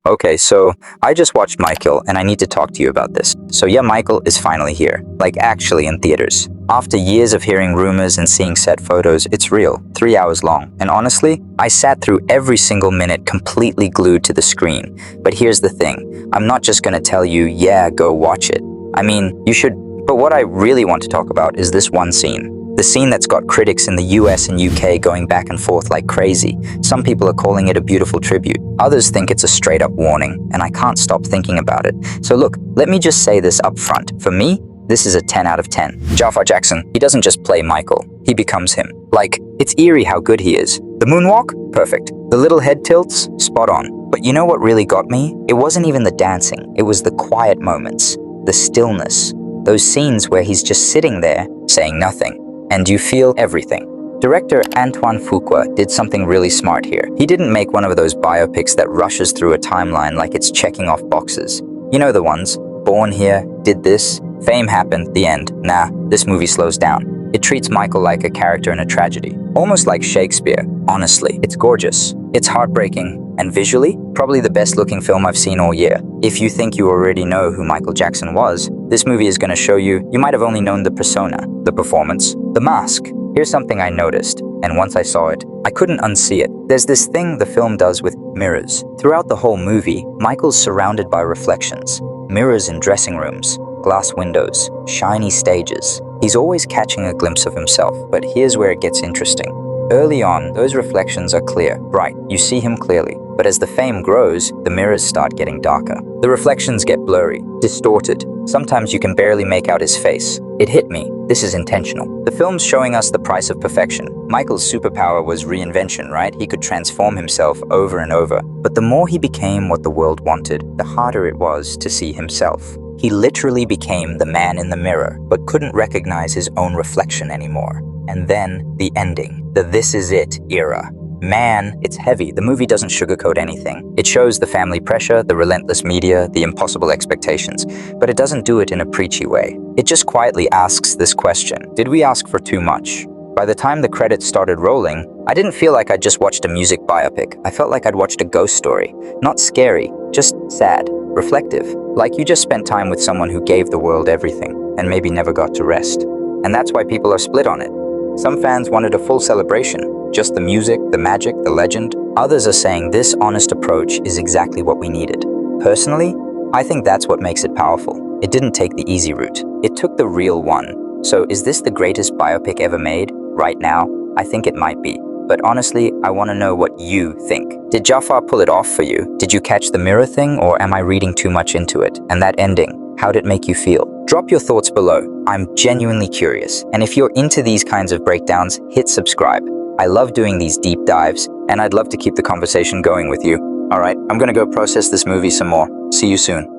Okay, so I just watched Michael and I need to talk to you about this. So yeah, Michael is finally here, like actually in theaters. After years of hearing rumors and seeing set photos, it's real, 3 hours long. And honestly, I sat through every single minute completely glued to the screen. But here's the thing, I'm not just gonna tell you, yeah, go watch it. I mean, you should, but what I really want to talk about is this one scene. The scene that's got critics in the US and UK going back and forth like crazy. Some people are calling it a beautiful tribute. Others think it's a straight up warning, and I can't stop thinking about it. So look, let me just say this up front. For me, this is a 10 out of 10. Jaafar Jackson, he doesn't just play Michael, he becomes him. Like, it's eerie how good he is. The moonwalk? Perfect. The little head tilts? Spot on. But you know what really got me? It wasn't even the dancing, it was the quiet moments, the stillness. Those scenes where he's just sitting there, saying nothing. And you feel everything. Director Antoine Fuqua did something really smart here. He didn't make one of those biopics that rushes through a timeline like it's checking off boxes. You know the ones, born here, did this, fame happened, the end. Nah, this movie slows down. It treats Michael like a character in a tragedy, almost like Shakespeare. Honestly, it's gorgeous. It's heartbreaking, and visually, probably the best looking film I've seen all year. If you think you already know who Michael Jackson was, this movie is going to show you might have only known the persona, the performance, the mask. Here's something I noticed, and once I saw it, I couldn't unsee it. There's this thing the film does with mirrors. Throughout the whole movie, Michael's surrounded by reflections. Mirrors in dressing rooms, glass windows, shiny stages. He's always catching a glimpse of himself, but here's where it gets interesting. Early on, those reflections are clear, bright, you see him clearly. But as the fame grows, the mirrors start getting darker. The reflections get blurry, distorted. Sometimes you can barely make out his face. It hit me. This is intentional. The film's showing us the price of perfection. Michael's superpower was reinvention, right? He could transform himself over and over. But the more he became what the world wanted, the harder it was to see himself. He literally became the man in the mirror, but couldn't recognize his own reflection anymore. And then, the ending, the "this is it" era. Man, it's heavy. The movie doesn't sugarcoat anything. It shows the family pressure, the relentless media, the impossible expectations, but it doesn't do it in a preachy way. It just quietly asks this question: did we ask for too much? By the time the credits started rolling, I didn't feel like I'd just watched a music biopic. I felt like I'd watched a ghost story. Not scary, just sad, reflective. Like you just spent time with someone who gave the world everything and maybe never got to rest. And that's why people are split on it. Some fans wanted a full celebration, just the music, the magic, the legend. Others are saying this honest approach is exactly what we needed. Personally, I think that's what makes it powerful. It didn't take the easy route. It took the real one. So is this the greatest biopic ever made? Right now, I think it might be. But honestly, I want to know what you think. Did Jaafar pull it off for you? Did you catch the mirror thing, or am I reading too much into it? And that ending, how'd it make you feel? Drop your thoughts below. I'm genuinely curious. And if you're into these kinds of breakdowns, hit subscribe. I love doing these deep dives, and I'd love to keep the conversation going with you. All right, I'm gonna go process this movie some more. See you soon.